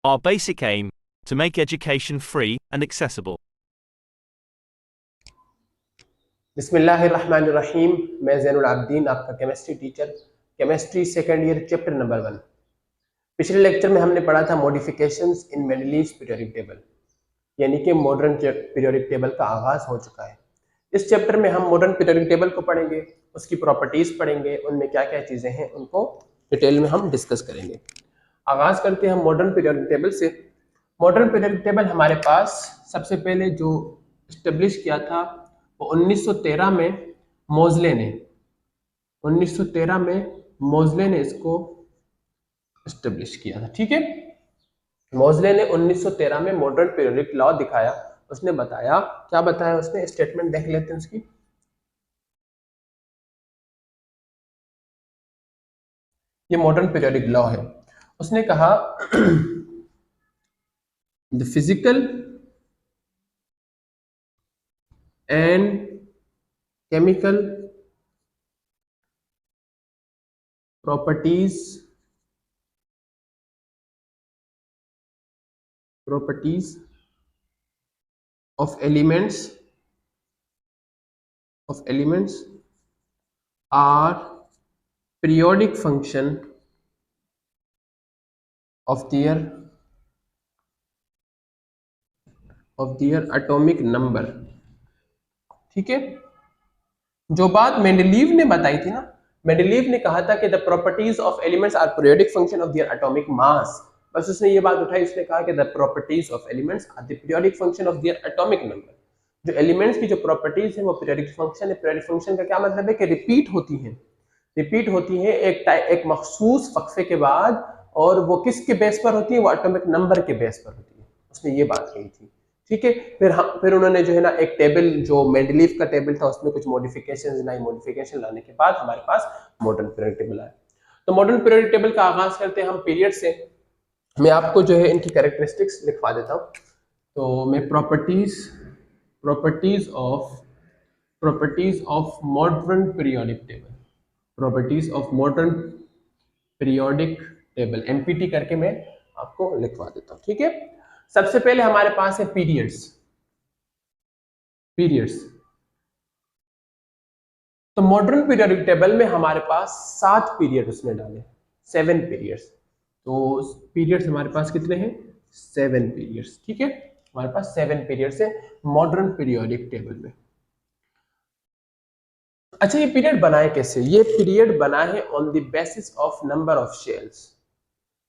Our basic aim, to make education free and accessible. बिस्मिल्लाहिर्रहमानिर्रहीम। मैं ज़ैनुल आबिदीन, आपका chemistry teacher, chemistry second year, chapter number 1। पिछले lecture में हमने पढ़ा था मॉडिफिकेशंस इन मेंडलीव्स पीरियोडिक टेबल, यानी कि मॉडर्न पीरियोडिक टेबल का आगाज़ हो चुका है। इस चैप्टर में हम मॉडर्न पीरियोडिक टेबल को पढ़ेंगे, उसकी प्रॉपर्टीज़ पढ़ेंगे, उनमें क्या क्या चीज़ें हैं उनको डिटेल में हम डिस्कस करेंगे। आगाज़ करते हैं हम मॉडर्न पीरियोडिक टेबल से। मॉडर्न पीरियोडिक टेबल हमारे पास सबसे पहले जो इस्टेब्लिश किया था वो 1913 में मोज़ले ने 1913 में मोज़ले ने इसको इस्टेब्लिश किया था। ठीक है, मोज़ले ने 1913 में मॉडर्न पीरियोडिक लॉ दिखाया। उसने बताया, क्या बताया उसने, स्टेटमेंट देख लेते हैं उसकी। ये मॉडर्न पीरियोडिक लॉ है। उसने कहा the physical and chemical properties of elements are periodic function of their atomic number। ठीक है, जो बात मेंडलीव ने बताई थी ना, मेंडलीव ने कहा था कि the properties of elements are periodic function of their atomic mass. बस उसने ये बात उठाई, उसने कहा कि the properties of elements are the periodic function of their atomic number. जो एलिमेंट्स की जो प्रॉपर्टीज है वो पीरियोडिक फंक्शन है। पीरियोडिक फंक्शन का क्या मतलब है कि रिपीट होती है एक मखसूस वक्फे के बाद, और वो किसके बेस पर होती है, वो एटॉमिक नंबर के बेस पर होती है। उसने ये बात कही थी। ठीक है, फिर उन्होंने जो है ना एक टेबल, जो मेंडलीव का टेबल था, उसमें कुछ मॉडिफिकेशंस लाई। मॉडिफिकेशन लाने के बाद हमारे पास मॉडर्न पीरियोडिक टेबल आया। तो मॉडर्न पीरियोडिक टेबल का आगाज करते हैं हम पीरियड से। मैं आपको जो है इनकी कैरेक्टरिस्टिक्स लिखवा देता हूँ। तो मैं properties of modern periodic table empty करके मैं आपको लिखवा देता हूँ। ठीक है, सबसे पहले हमारे पास है पीरियड्स। तो मॉडर्न पीरियोडिक टेबल में हमारे पास 7 पीरियड उसने डाले, 7 पीरियड्स। तो पीरियड्स हमारे पास कितने हैं, 7 पीरियड्स। ठीक है, हमारे पास 7 पीरियड्स है मॉडर्न पीरियोडिक टेबल में। अच्छा, ये पीरियड बनाए कैसे? ये पीरियड बना है on the basis of number of shells.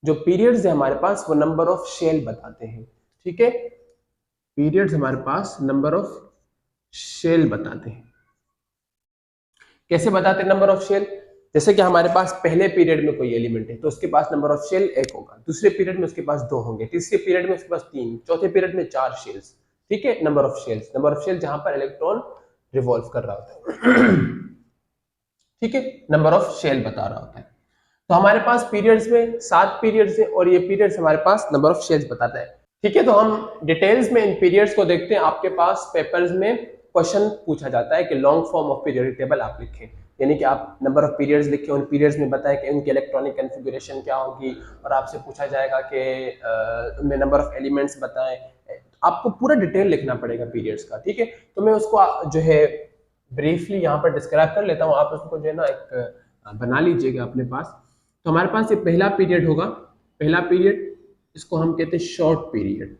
जो पीरियड्स है हमारे पास वो नंबर ऑफ शेल बताते हैं। ठीक है, पीरियड्स हमारे पास नंबर ऑफ शेल बताते हैं। कैसे बताते हैं नंबर ऑफ शेल? जैसे कि हमारे पास पहले पीरियड में कोई एलिमेंट है तो उसके पास नंबर ऑफ शेल 1 होगा, दूसरे पीरियड में उसके पास 2 होंगे, तीसरे पीरियड में उसके पास 3, चौथे पीरियड में 4 शेल्स। ठीक है, नंबर ऑफ शेल जहां पर इलेक्ट्रॉन रिवॉल्व कर रहा होता है। ठीक है, नंबर ऑफ शेल बता रहा होता है। तो हमारे पास पीरियड्स में 7 पीरियड्स है और ये पीरियड्स हमारे पास नंबर ऑफ शेल्स बताता है। ठीक है, तो हम डिटेल्स में इन पीरियड्स को देखते हैं। आपके पास पेपर्स में क्वेश्चन पूछा जाता है कि long form of periodic table आप लिखें, यानी कि आप नंबर ऑफ पीरियड्स लिखें, उन पीरियड्स में बताएं कि उनकी इलेक्ट्रॉनिक कॉन्फ़िगरेशन क्या होगी, और आपसे पूछा जाएगा कि उनमें नंबर ऑफ एलिमेंट्स बताएं। आपको पूरा डिटेल लिखना पड़ेगा पीरियड्स का। ठीक है, तो मैं उसको जो है ब्रीफली यहाँ पर डिस्क्राइब कर लेता हूँ, आप उसको जो है ना एक बना लीजिएगा अपने पास। तो हमारे पास ये पहला पीरियड होगा। पहला पीरियड, इसको हम कहते हैं शॉर्ट पीरियड,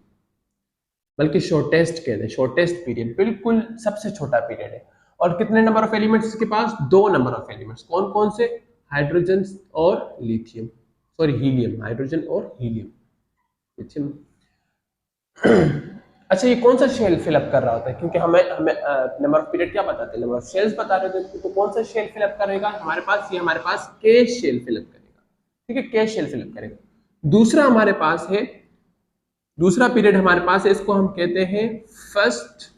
बल्कि शॉर्टेस्ट कहते हैं, शॉर्टेस्ट पीरियड, बिल्कुल सबसे छोटा पीरियड है। और कितने नंबर ऑफ एलिमेंट्स इसके पास? 2 नंबर ऑफ एलिमेंट्स। कौन कौन से? हाइड्रोजन और लिथियम, सॉरी हीलियम, हाइड्रोजन और हीलियम, लिथियम। अच्छा, ये कौन सा शेल फिलअप कर रहा होता है? क्योंकि हमें नंबर ऑफ पीरियड क्या बताते हैं, नंबर ऑफ शेल्स बता रहे थे। तो कौन सा शेल फिलअप करेगा हमारे पास? ये हमारे पास के शेल फिलअप करेगा। ठीक है, के शेल फिलअप करेगा। दूसरा हमारे पास है, दूसरा पीरियड हमारे पास है, इसको हम कहते हैं फर्स्ट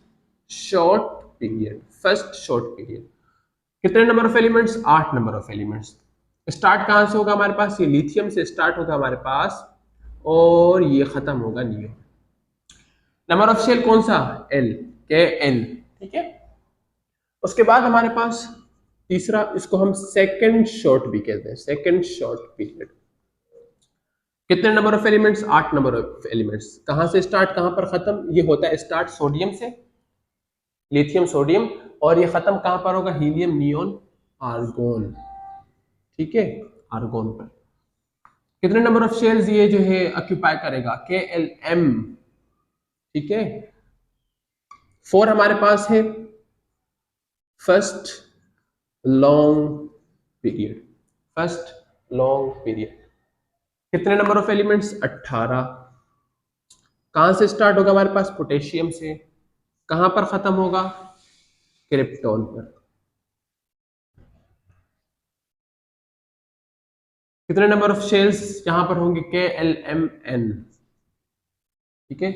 शॉर्ट पीरियड। कितने number of elements? 8 number of elements. Start कहां से होगा हमारे पास? ये लिथियम से स्टार्ट होगा हमारे पास, और ये खत्म होगा नियो। नंबर ऑफ शेल कौन सा? एल, के एल। ठीक है, उसके बाद हमारे पास तीसरा, इसको हम सेकंड शॉर्ट भी कहते हैं, सेकंड शॉर्ट पीरियड। कितने number of elements? 8 number of elements. कहां से स्टार्ट कहां पर खत्म? ये होता है स्टार्ट सोडियम से, लिथियम सोडियम, और ये खत्म कहां पर होगा? हीलियम नियोन आर्गोन, ठीक है, आर्गोन पर। कितने नंबर ऑफ शेल्स ये जो है ऑक्यूपाई करेगा? KLM, ठीक है। 4 हमारे पास है first long period, first long period. कितने नंबर ऑफ एलिमेंट्स? 18। कहां से स्टार्ट होगा हमारे पास? पोटेशियम से। कहां पर खत्म होगा? क्रिप्टॉन पर। कितने नंबर ऑफ शेल्स यहां पर होंगे? KLMN, ठीक है।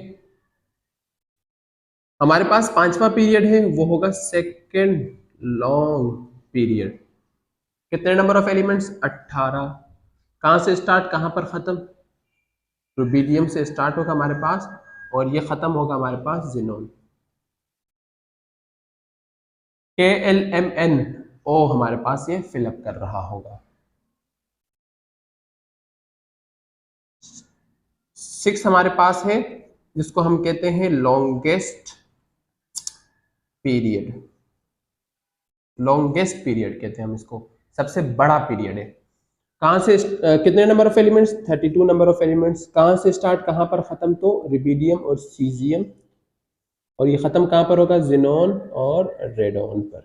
हमारे पास 5वां पीरियड है, वो होगा सेकेंड लॉन्ग पीरियड। कितने नंबर ऑफ एलिमेंट्स? 18। कहां से स्टार्ट कहां पर खत्म? रुबीडियम से स्टार्ट होगा हमारे पास, और ये खत्म होगा हमारे पास जिनोन। KLMN ओ हमारे पास ये फिलअप कर रहा होगा। 6 हमारे पास है, जिसको हम कहते हैं लॉन्गेस्ट पीरियड। लॉन्गेस्ट पीरियड कहते हैं हम इसको, सबसे बड़ा पीरियड है। कहां से कितने number of elements? 32 number of elements. कहां से स्टार्ट कहां पर खत्म? तो रिबीडियम और सीजियम, और ये खत्म कहां पर होगा? जिनोन और रेडोन पर,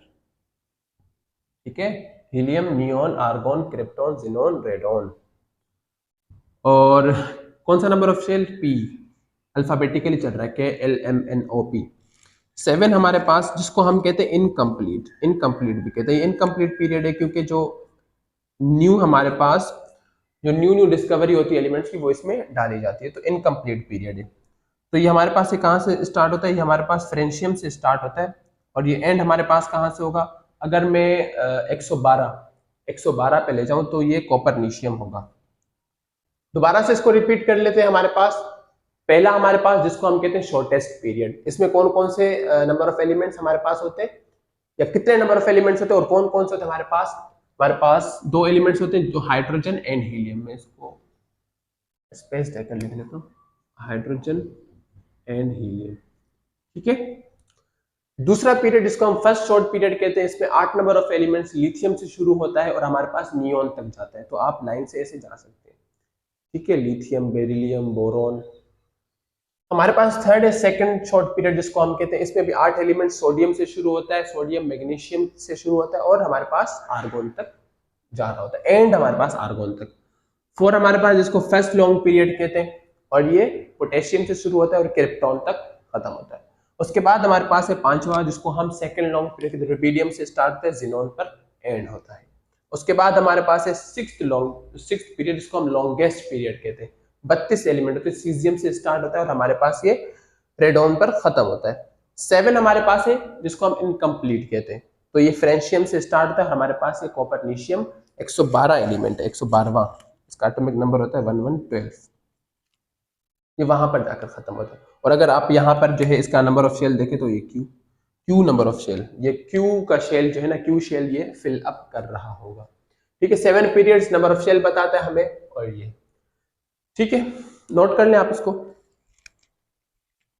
ठीक है। Helium neon argon krypton xenon radon. और कौन सा number of shell? P, alphabetically चल रहा है, KLMNOP। 7 हमारे पास, जिसको हम कहते हैं इनकम्प्लीट, इनकम्प्लीट भी कहते हैं। इनकम्प्लीट पीरियड है क्योंकि जो न्यू हमारे पास जो न्यू डिस्कवरी होती है एलिमेंट्स की, वो इसमें डाली जाती है, तो इनकम्प्लीट पीरियड है। तो ये हमारे पास कहाँ से स्टार्ट होता है? ये हमारे पास फ्रेंशियम से स्टार्ट होता है, और ये एंड हमारे पास कहाँ से होगा? अगर मैं 112 पे ले जाऊं तो ये कॉपरनीशियम होगा। दोबारा से इसको रिपीट कर लेते हैं। हमारे पास पहला हमारे पास जिसको हम कहते हैं शॉर्टेस्ट पीरियड, इसमें कौन कौन से नंबर ऑफ एलिमेंट्स हमारे पास होते हैं, या कितने नंबर ऑफ एलिमेंट्स होते हैं, और कौन कौन से होते हैं हमारे पास? हमारे पास 2 एलिमेंट्स होते हैं, जो हाइड्रोजन एंड हीलियम। में इसको स्पेस देकर लिख लेता हूँ, हाइड्रोजन एंड हीलियम, ठीक है। दूसरा पीरियड जिसको हम फर्स्ट शॉर्ट पीरियड कहते हैं, इसमें 8 नंबर ऑफ एलिमेंट्स, लिथियम से शुरू होता है और हमारे पास नियोन तक जाता है। तो आप लाइन से ऐसे जा सकते हैं, ठीक है। Lithium, beryllium, boron. हमारे पास थर्ड है सेकंड शॉर्ट पीरियड, जिसको हम कहते हैं, इसमें भी 8 एलिमेंट, सोडियम से शुरू होता है, सोडियम मैग्नीशियम से शुरू होता है, और हमारे पास आर्गोन तक जा रहा होता है, एंड हमारे पास आर्गोन तक। 4 हमारे पास, जिसको फर्स्ट लॉन्ग पीरियड कहते हैं, और ये पोटेशियम से शुरू होता है और क्रिप्टॉन तक खत्म होता है। उसके बाद हमारे पास है 5वां, जिसको हम सेकंड लॉन्ग पीरियड, रुबीडियम से स्टार्ट होता है, जिनोन पर एंड होता है। उसके बाद हमारे पास है सिक्स्थ पीरियड, जिसको हम लॉन्गेस्ट पीरियड कहते हैं। 32 एलिमेंट होते हैं, सीजियम से स्टार्ट होता है और हमारे पास ये रेडोन पर खत्म होता है। 7 हमारे पास है, जिसको हम इनकम्प्लीट कहते हैं। तो ये फ्रेंशियम से स्टार्ट होता है, हमारे पास ये कॉपरनीशियम 112 एलिमेंट है, 112वां, इसका एटॉमिक नंबर होता है 1112। ये वहां पर जाकर खत्म होता है। और अगर आप यहाँ पर जो है इसका नंबर ऑफ शेल देखें, तो ये क्यू नंबर ऑफ शेल, ये क्यू का शेल जो है ना, क्यू शेल ये फिल अप कर रहा होगा, ठीक है। 7 पीरियड्स नंबर ऑफ शेल बताता है हमें, और ये, ठीक है, नोट कर लें आप इसको।